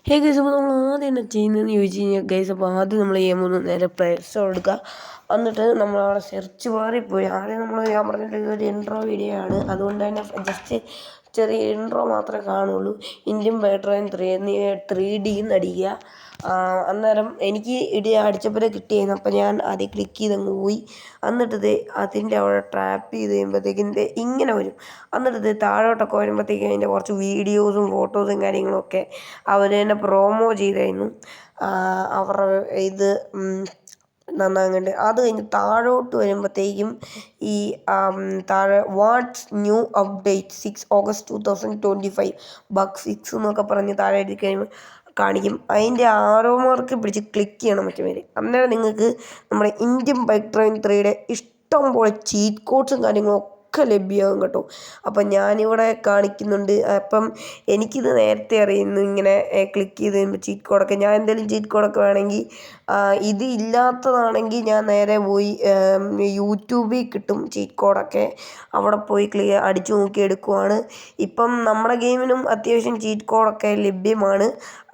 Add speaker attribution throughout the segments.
Speaker 1: Hey guys, അപ്പോൾ നമ്മൾ ആദ്യം എന്നാ ചെയ്യുന്നതെന്ന് ചോദിച്ചു കഴിഞ്ഞാൽ ഗൈസ്, അപ്പോൾ ആദ്യം നമ്മൾ ചെയ്യാൻ പോകുന്നത് നേരെ പ്ലേ സ്റ്റോർ എടുക്കുക. എന്നിട്ട് നമ്മൾ അവിടെ സെർച്ച് ബാറിൽ പോയി ആദ്യം ഞാൻ പറഞ്ഞിട്ട് ഒരു ഇൻട്രോ വീഡിയോ ആണ്, അതുകൊണ്ട് തന്നെ ജസ്റ്റ് ചെറിയ ഇൻട്രോ മാത്രമേ കാണുള്ളൂ. ഇന്ത്യൻ ബൈട്രോയിൻ 3D അടിക്കുക. അന്നേരം എനിക്ക് അടിച്ചപ്പോഴേ കിട്ടിയായിരുന്നു. അപ്പോൾ ഞാൻ ആദ്യം ക്ലിക്ക് ചെയ്തങ്ങ് പോയി. എന്നിട്ട് അതിൻ്റെ അവിടെ ട്രാപ്പ് ചെയ്ത് കഴിയുമ്പോഴത്തേക്കും ഇങ്ങനെ വരും. എന്നിട്ട് താഴോട്ടൊക്കെ വരുമ്പോഴത്തേക്കും അതിൻ്റെ കുറച്ച് വീഡിയോസും ഫോട്ടോസും കാര്യങ്ങളൊക്കെ അവർ തന്നെ പ്രൊമോ ചെയ്തായിരുന്നു. അവരുടെ ഇത് നന്നാകുന്നുണ്ട്. അത് കഴിഞ്ഞ് താഴോട്ട് വരുമ്പോഴത്തേക്കും ഈ താഴെ what's new update 6 August 2025 bug fix എന്നൊക്കെ പറഞ്ഞ് താഴെ എഴുതി കഴിയുമ്പോൾ കാണിക്കും. അതിൻ്റെ ആരോ മാർക്ക് പിടിച്ച് ക്ലിക്ക് ചെയ്യണം മറ്റേ. അന്നേരം നിങ്ങൾക്ക് നമ്മുടെ ഇന്ത്യൻ ബൈട്രോയിൻ 3യുടെ ഇഷ്ടം പോലെ ചീറ്റ് കോഡ്സും കാര്യങ്ങളും ഒക്കെ ലഭ്യമാകും കേട്ടോ. അപ്പം ഞാനിവിടെ കാണിക്കുന്നുണ്ട്. അപ്പം എനിക്കിത് നേരത്തെ അറിയുന്നു, ഇങ്ങനെ ക്ലിക്ക് ചെയ്ത് കഴിയുമ്പോൾ ചീറ്റ് കോഡൊക്കെ. ഞാൻ എന്തെങ്കിലും ചീറ്റ് കോഡൊക്കെ വേണമെങ്കിൽ ഇത് ഇല്ലാത്തതാണെങ്കിൽ ഞാൻ നേരെ പോയി യൂട്യൂബിൽ കിട്ടും ചീറ്റ് കോഡൊക്കെ. അവിടെ പോയി അടിച്ചു നോക്കി എടുക്കുവാണ്. ഇപ്പം നമ്മുടെ ഗെയിമിനും അത്യാവശ്യം ചീറ്റ് കോഡൊക്കെ ലഭ്യമാണ്,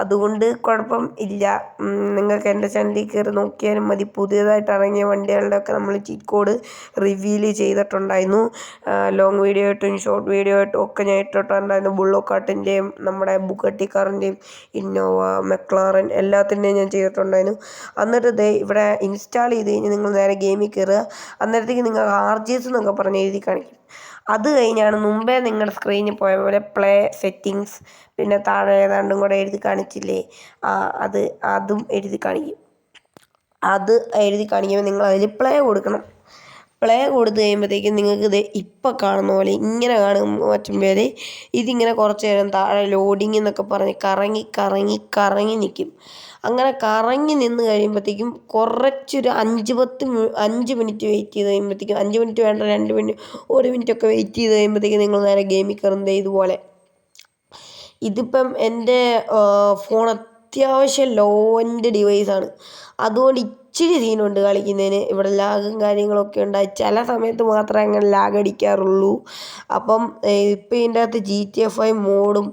Speaker 1: അതുകൊണ്ട് കുഴപ്പം ഇല്ല. നിങ്ങൾക്ക് എൻ്റെ ചാനലിൽ കയറി നോക്കിയാലും മതി. പുതിയതായിട്ട് ഇറങ്ങിയ വണ്ടികളുടെയൊക്കെ നമ്മൾ ചീറ്റ് കോഡ് റിവീൽ ചെയ്തിട്ടുണ്ടായിരുന്നു. ലോങ് വീഡിയോ ആയിട്ടും ഷോർട്ട് വീഡിയോ ആയിട്ടും ഒക്കെ ഞാൻ ഇട്ടിട്ടുണ്ടായിരുന്നു. ബുള്ളോക്കാട്ടിൻ്റെയും നമ്മുടെ ബുഗട്ടി കാറിൻ്റെയും ഇന്നോവ, മെക്ലാറൻ എല്ലാത്തിൻ്റെയും ഞാൻ ചെയ്തിട്ടുണ്ടായിരുന്നു. എന്നിട്ട് ഇവിടെ ഇൻസ്റ്റാൾ ചെയ്ത് കഴിഞ്ഞ് നിങ്ങൾ നേരെ ഗെയിമിൽ കയറുക. അന്നേരത്തേക്ക് നിങ്ങൾ RGS എന്നൊക്കെ പറഞ്ഞ് എഴുതി കാണിക്കും. അത് കഴിഞ്ഞാണ് മുമ്പേ നിങ്ങളുടെ സ്ക്രീനിൽ പോയ പോലെ പ്ലേ സെറ്റിങ്സ്, പിന്നെ താഴെ ഏതാണ്ടും കൂടെ എഴുതി കാണിച്ചില്ലേ, അതും എഴുതി കാണിക്കും. അത് എഴുതി കാണിക്കുമ്പോൾ നിങ്ങൾ അതിൽ പ്ലേ കൊടുക്കണം. പ്ലേ കൊടുത്ത് കഴിയുമ്പോഴത്തേക്കും നിങ്ങൾക്ക് ഇപ്പം കാണുന്ന പോലെ ഇങ്ങനെ കാണും പറ്റുമ്പോൾ ഇതിങ്ങനെ കുറച്ച് നേരം താഴെ ലോഡിങ് എന്നൊക്കെ പറഞ്ഞ് കറങ്ങി കറങ്ങി കറങ്ങി നിൽക്കും. അങ്ങനെ കറങ്ങി നിന്ന് കഴിയുമ്പോഴത്തേക്കും കുറച്ചൊരു 5 മിനിറ്റ് വെയിറ്റ് ചെയ്ത് കഴിയുമ്പോഴത്തേക്കും, 5 മിനിറ്റ് വേണ്ട, 2 മിനിറ്റ് 1 മിനിറ്റൊക്കെ വെയിറ്റ് ചെയ്ത് കഴിയുമ്പോഴത്തേക്കും നിങ്ങൾ നേരെ ഗെയിമിൽ കയറുന്നത് ഇതുപോലെ. ഇതിപ്പം എൻ്റെ ഫോൺ അത്യാവശ്യം ലോ എൻഡ് ഡിവൈസാണ്, അതുകൊണ്ട് ഇച്ചിരി സീനുണ്ട് കളിക്കുന്നതിന്. ഇവിടെ ലാഗും കാര്യങ്ങളൊക്കെ ഉണ്ടായി, ചില സമയത്ത് മാത്രമേ അങ്ങനെ ലാഗ് അടിക്കാറുള്ളൂ. അപ്പം ഇപ്പം ഇതിൻ്റെ അകത്ത് GTA 5 മോഡും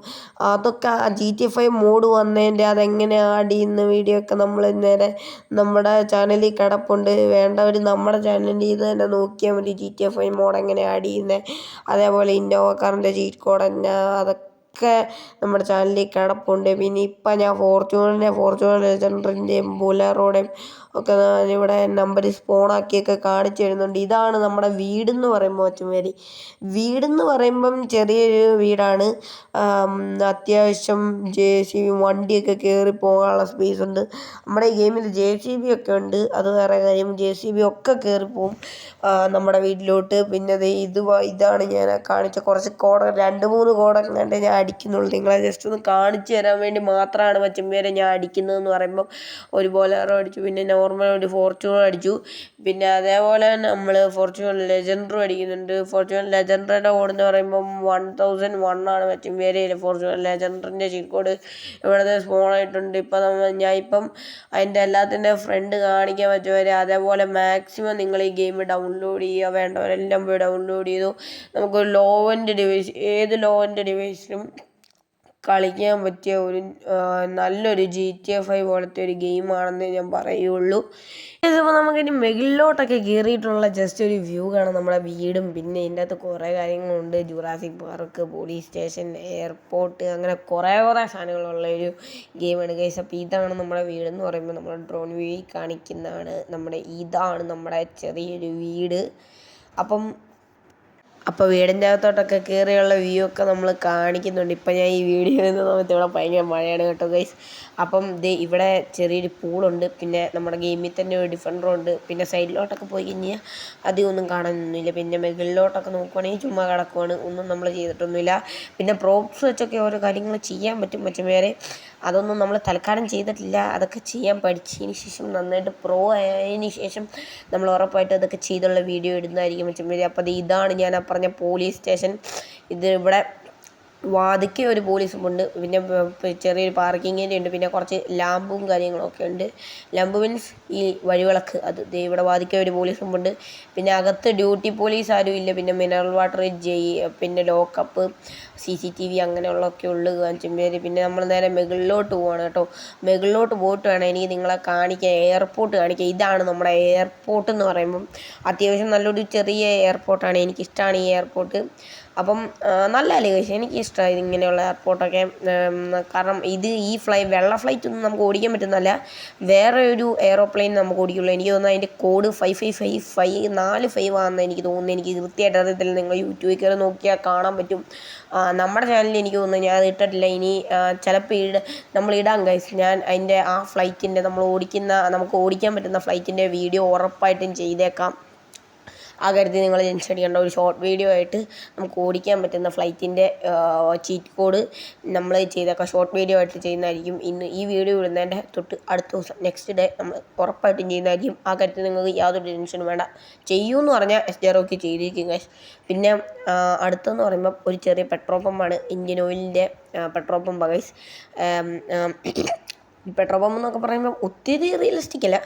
Speaker 1: അതൊക്കെ, GTA 5 മോഡ് വന്നതിൻ്റെ അതെങ്ങനെ ആഡ് ചെയ്യുന്ന വീഡിയോ ഒക്കെ നമ്മൾ നേരെ നമ്മുടെ ചാനലിൽ കിടപ്പുണ്ട്. വേണ്ടവർ നമ്മുടെ ചാനലിൽ ഇത് തന്നെ നോക്കിയാൽ മതി, GTA 5 മോഡ് എങ്ങനെ ആഡ് ചെയ്യുന്നത്. അതേപോലെ ഇന്നോവ കാറിൻ്റെ ചീറ്റ് കോഡ് തന്നെ, അതൊക്കെ നമ്മുടെ ചാനലിൽ കിടപ്പുണ്ട്. പിന്നെ ഇപ്പം ഞാൻ ഫോർച്യൂണർ ലെജൻഡറിൻ്റെയും ബൊലേറോയുടെയും ഒക്കെ ഞാനിവിടെ നമ്പർ സ്പോണാക്കിയൊക്കെ കാണിച്ചു തരുന്നുണ്ട്. ഇതാണ് നമ്മുടെ വീടെന്ന് പറയുമ്പോൾ അച്ഛന്മാർ. വീടെന്ന് പറയുമ്പം ചെറിയൊരു വീടാണ്. അത്യാവശ്യം JCB വണ്ടിയൊക്കെ കയറി പോകാനുള്ള സ്പേസ് ഉണ്ട്. നമ്മുടെ ഈ ഗെയിമിൽ JCB ഒക്കെ ഉണ്ട്, അത് വേറെ കാര്യം. JCB ഒക്കെ കയറിപ്പോവും നമ്മുടെ വീട്ടിലോട്ട്. പിന്നെ ഇതാണ് ഞാൻ കാണിച്ച കുറച്ച് കോഡ്, 2-3 കോഡൊക്കെ കണ്ട് ഞാൻ അടിക്കുന്നുള്ളൂ. നിങ്ങളെ ജസ്റ്റ് ഒന്ന് കാണിച്ചു തരാൻ വേണ്ടി മാത്രമാണ് മച്ചമ്പേരെ ഞാൻ അടിക്കുന്നതെന്ന് പറയുമ്പം. ഒരു ബൊലേറോ അടിച്ചു, പിന്നെ നോർമൽ ഒരു ഫോർച്യൂണർ അടിച്ചു, പിന്നെ അതേപോലെ നമ്മൾ ഫോർച്യൂണർ ലെജൻഡറും അടിക്കുന്നുണ്ട്. ഫോർച്യൂണർ ലെജൻഡറിൻ്റെ കോഡ് എന്ന് പറയുമ്പം 1001 ആണ് മച്ചമ്പേരയിൽ. ഫോർച്യൂണർ ലെജൻഡറിൻ്റെ ചീറ്റ് കോഡ് ഇവിടുത്തെ സ്മോളായിട്ടുണ്ട്. ഞാൻ ഇപ്പം അതിൻ്റെ എല്ലാത്തിൻ്റെ ഫ്രണ്ട് കാണിക്കാൻ പറ്റുമവരെ. അതേപോലെ മാക്സിമം നിങ്ങൾ ഈ ഗെയിം ഡൗൺലോഡ് ചെയ്യുക, വേണ്ടവരെല്ലാം പോയി ഡൗൺലോഡ് ചെയ്തു. നമുക്കൊരു ലോ എൻഡ് ഡിവൈസ്, ഏത് ലോ എൻഡ് ഡിവൈസിലും കളിക്കാൻ പറ്റിയ ഒരു നല്ലൊരു GTA 5 പോലത്തെ ഒരു ഗെയിമാണെന്ന് ഞാൻ പറയുള്ളൂ. ഇതിപ്പോൾ നമുക്കിനി മെഗിലോട്ടൊക്കെ കയറിയിട്ടുള്ള ജസ്റ്റ് ഒരു വ്യൂ കാണാം, നമ്മുടെ വീടും. പിന്നെ ഇതിൻ്റെ അകത്ത് കുറേ കാര്യങ്ങളുണ്ട്. Jurassic park, police station, airport, അങ്ങനെ കുറേ സാധനങ്ങളുള്ള ഒരു ഗെയിമാണ് ഗൈസ്. അപ്പോൾ ഇതാണ് നമ്മുടെ വീടെന്ന് പറയുമ്പോൾ നമ്മൾ ഡ്രോൺ വ്യൂ കാണിക്കുന്നതാണ്. ഇതാണ് നമ്മുടെ ചെറിയൊരു വീട്. അപ്പോൾ വീടിൻ്റെ അകത്തോട്ടൊക്കെ കയറിയുള്ള വ്യൂ ഒക്കെ നമ്മൾ കാണിക്കുന്നുണ്ട്. ഇപ്പം ഞാൻ ഈ വീഡിയോ ചെയ്യുന്ന സമയത്ത് ഇവിടെ ഭയങ്കര മഴയാണ് കേട്ടോ ഗൈസ്. അപ്പം ഇവിടെ ചെറിയൊരു പൂളുണ്ട്, പിന്നെ നമ്മുടെ ഗെയിമിൽ തന്നെ ഒരു ഡിഫൻഡറുണ്ട്. പിന്നെ സൈഡിലോട്ടൊക്കെ പോയി കഴിഞ്ഞാൽ അധികമൊന്നും കാണാനൊന്നുമില്ല. പിന്നെ മുകളിലോട്ടൊക്കെ നോക്കുവാണെങ്കിൽ ചുമ്മാ കിടക്കുവാണ്, ഒന്നും നമ്മൾ ചെയ്തിട്ടൊന്നുമില്ല. പിന്നെ പ്രോപ്സ് വെച്ചൊക്കെ ഓരോ കാര്യങ്ങൾ ചെയ്യാൻ പറ്റും മച്ചന്മാരെ. അതൊന്നും നമ്മൾ തൽക്കാലം ചെയ്തിട്ടില്ല, അതൊക്കെ ചെയ്യാൻ പഠിച്ചതിന് ശേഷം, നന്നായിട്ട് പ്രോ ആയതിന് ശേഷം നമ്മൾ ഉറപ്പായിട്ട് അതൊക്കെ ചെയ്തുള്ള വീഡിയോ ഇടുന്നതായിരിക്കും മച്ചന്മാരെ. അപ്പോൾ ഇതാണ് ഞാൻ പറഞ്ഞ പോലീസ് സ്റ്റേഷൻ. ഇത് ഇവിടെ വാതിക്കെ ഒരു പോലീസ് ഉണ്ട്, പിന്നെ ചെറിയൊരു പാർക്കിംഗ് ഏരിയ ഉണ്ട്, പിന്നെ കുറച്ച് ലാമ്പും കാര്യങ്ങളൊക്കെ ഉണ്ട്. ലാമ്പ് മീൻസ് ഈ വഴിവിളക്ക്, അത് ഇവിടെ വാതിക്കെ ഒരു പോലീസ് ഉണ്ട്. പിന്നെ അകത്ത് ഡ്യൂട്ടി പോലീസ് ആരും ഇല്ല. പിന്നെ മിനറൽ വാട്ടർ, പിന്നെ ലോക്കപ്പ്, CCTV അങ്ങനെയുള്ളതൊക്കെ ഉള്ളു കാഞ്ചമ്പേരി. പിന്നെ നമ്മൾ നേരെ മുകളിലോട്ട് പോവാണ് കേട്ടോ. മുകളിലോട്ട് പോയിട്ട് വേണം എനിക്ക് നിങ്ങളെ കാണിക്കാൻ, എയർപോർട്ട് കാണിക്കാൻ. ഇതാണ് നമ്മുടെ എയർപോർട്ട് എന്ന് പറയുമ്പം അത്യാവശ്യം നല്ലൊരു ചെറിയ എയർപോർട്ടാണ്. എനിക്കിഷ്ടമാണ് ഈ എയർപോർട്ട്. അപ്പം നല്ലതല്ലേ കഴിച്ചു, എനിക്കിഷ്ടമായി ഇങ്ങനെയുള്ള എയർപോർട്ടൊക്കെ. കാരണം ഈ വെള്ള ഫ്ലൈറ്റ് ഒന്നും നമുക്ക് ഓടിക്കാൻ പറ്റുന്നതല്ല, വേറെ ഒരു എയറോപ്ലെയിൻ നമുക്ക് ഓടിക്കുള്ളൂ. എനിക്ക് തോന്നുന്നു അതിൻ്റെ കോഡ് 5555 ആണെന്ന് എനിക്ക് തോന്നുന്നു. എനിക്ക് കൃത്യമായിട്ട് അറിയത്തില്ല, നിങ്ങൾ യൂട്യൂബിൽ കയറി നോക്കിയാൽ കാണാൻ പറ്റും. നമ്മുടെ ചാനലിൽ എനിക്ക് തോന്നുന്നു ഞാൻ അത് ഇട്ടിട്ടില്ല. ഇനി ചിലപ്പോൾ നമ്മൾ ഇടാം ഗൈസ്. ഞാൻ അതിൻ്റെ ആ ഫ്ലൈറ്റിൻ്റെ നമുക്ക് ഓടിക്കാൻ പറ്റുന്ന ഫ്ലൈറ്റിൻ്റെ വീഡിയോ ഉറപ്പായിട്ടും ചെയ്തേക്കാം. ആ കാര്യത്തിൽ നിങ്ങൾ ടെൻഷൻ അടിക്കേണ്ട. ഒരു ഷോർട്ട് വീഡിയോ ആയിട്ട് നമുക്ക് ഓടിക്കാൻ പറ്റുന്ന ഫ്ലൈറ്റിൻ്റെ ചീറ്റ് കോഡ് നമ്മൾ ചെയ്തേക്കാം. ഷോർട്ട് വീഡിയോ ആയിട്ട് ചെയ്യുന്നതായിരിക്കും. ഈ വീഡിയോ ഇടുന്നതിൻ്റെ തൊട്ട് അടുത്ത ദിവസം നെക്സ്റ്റ് ഡേ നമ്മൾ ഉറപ്പായിട്ടും ചെയ്യുന്നതായിരിക്കും. ആ കാര്യത്തിൽ നിങ്ങൾക്ക് യാതൊരു ടെൻഷനും വേണ്ട. ചെയ്യുമെന്ന് പറഞ്ഞാൽ SJROക്ക് ചെയ്തിരിക്കും ഗൈസ്. പിന്നെ അടുത്തെന്ന് പറയുമ്പോൾ ഒരു ചെറിയ പെട്രോൾ പമ്പാണ്, ഇന്ത്യൻ ഓയിലിൻ്റെ petrol pump guys. Petrol pump എന്നൊക്കെ പറയുമ്പോൾ ഒത്തിരി റിയലിസ്റ്റിക് അല്ല,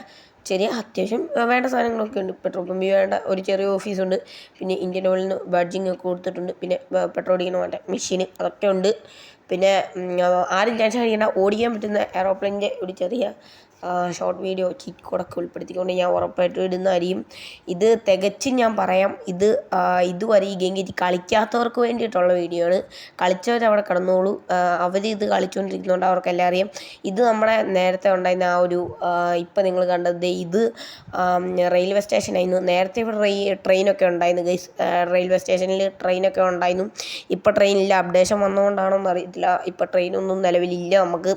Speaker 1: ചെറിയ അത്യാവശ്യം വേണ്ട സാധനങ്ങളൊക്കെ ഉണ്ട്. പെട്രോൾ പമ്പിൽ വേണ്ട ഒരു ചെറിയ ഓഫീസുണ്ട്. പിന്നെ ഇന്ത്യൻ ഓയിലിന് ബാഡ്ജിങ് ഒക്കെ കൊടുത്തിട്ടുണ്ട്. പിന്നെ പെട്രോൾ അടിക്കുന്ന മറ്റേ മെഷീൻ അതൊക്കെ ഉണ്ട്. പിന്നെ ആരും ടെൻഷൻ അടിക്കേണ്ട, ഓടിക്കാൻ പറ്റുന്ന എയറോപ്ലെയിൻ്റെ ഒരു ചെറിയ ഷോർട്ട് വീഡിയോ ചീറ്റ് കോഡൊക്കെ ഉൾപ്പെടുത്തിക്കൊണ്ട് ഞാൻ ഉറപ്പായിട്ടും ഇടുന്നതായിരിക്കും. ഇത് തികച്ചും ഞാൻ പറയാം, ഇതുവരെ ഈ ഗെയിം കയറ്റി കളിക്കാത്തവർക്ക് വേണ്ടിയിട്ടുള്ള വീഡിയോ ആണ്. കളിച്ചവരവിടെ കിടന്നോളൂ, ഇത് കളിച്ചുകൊണ്ടിരിക്കുന്നതുകൊണ്ട് അവർക്കെല്ലാം അറിയാം. ഇത് നമ്മുടെ നേരത്തെ ഉണ്ടായിരുന്ന ആ ഒരു ഇപ്പം നിങ്ങൾ കണ്ടത് ഇത് റെയിൽവേ സ്റ്റേഷനായിരുന്നു. നേരത്തെ ഇവിടെ ട്രെയിനൊക്കെ ഉണ്ടായിരുന്നു ഗൈസ്. റെയിൽവേ സ്റ്റേഷനിൽ ട്രെയിനൊക്കെ ഉണ്ടായിരുന്നു. ഇപ്പം ട്രെയിനില്ല, അപ്ഡേഷൻ വന്നുകൊണ്ടാണോന്ന് അറിയത്തില്ല. ഇപ്പം ട്രെയിനൊന്നും നിലവിലില്ല. നമുക്ക്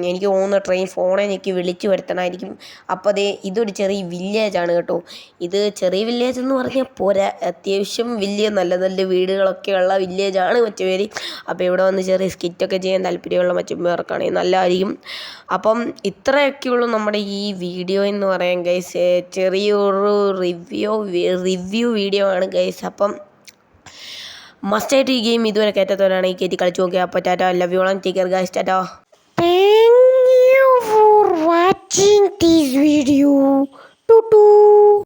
Speaker 1: എനിക്ക് തോന്നുന്ന ട്രെയിൻ ഫോണെ എനിക്ക് വിളിച്ചു വരുത്തണമായിരിക്കും. അപ്പോൾ ഇതൊരു ചെറിയ വില്ലേജാണ് കേട്ടോ. ഇത് ചെറിയ വില്ലേജ് എന്ന് പറഞ്ഞാൽ പോരാ, അത്യാവശ്യം വലിയ നല്ല നല്ല വീടുകളൊക്കെയുള്ള വില്ലേജാണ് മച്ചുപേരി. അപ്പോൾ ഇവിടെ വന്ന് ചെറിയ സ്കിറ്റൊക്കെ ചെയ്യാൻ താല്പര്യമുള്ള മച്ചുപേർക്കാണെങ്കിൽ നല്ലതായിരിക്കും. അപ്പം ഇത്രയൊക്കെയുള്ളൂ നമ്മുടെ ഈ വീഡിയോ എന്ന് പറയാൻ ഗൈസ്. ചെറിയൊരു റിവ്യൂ വീഡിയോ ആണ് ഗൈസ്. അപ്പം മസ്റ്റായിട്ട് ഈ ഗെയിം ഇതുവരെ കയറ്റാത്തവരാണ് ഈ കയറ്റി കളിച്ച് നോക്കിയാൽ. അപ്പോൾ Tata, love you all and take care guys. Tata.
Speaker 2: Thank you for watching this video. Tutu.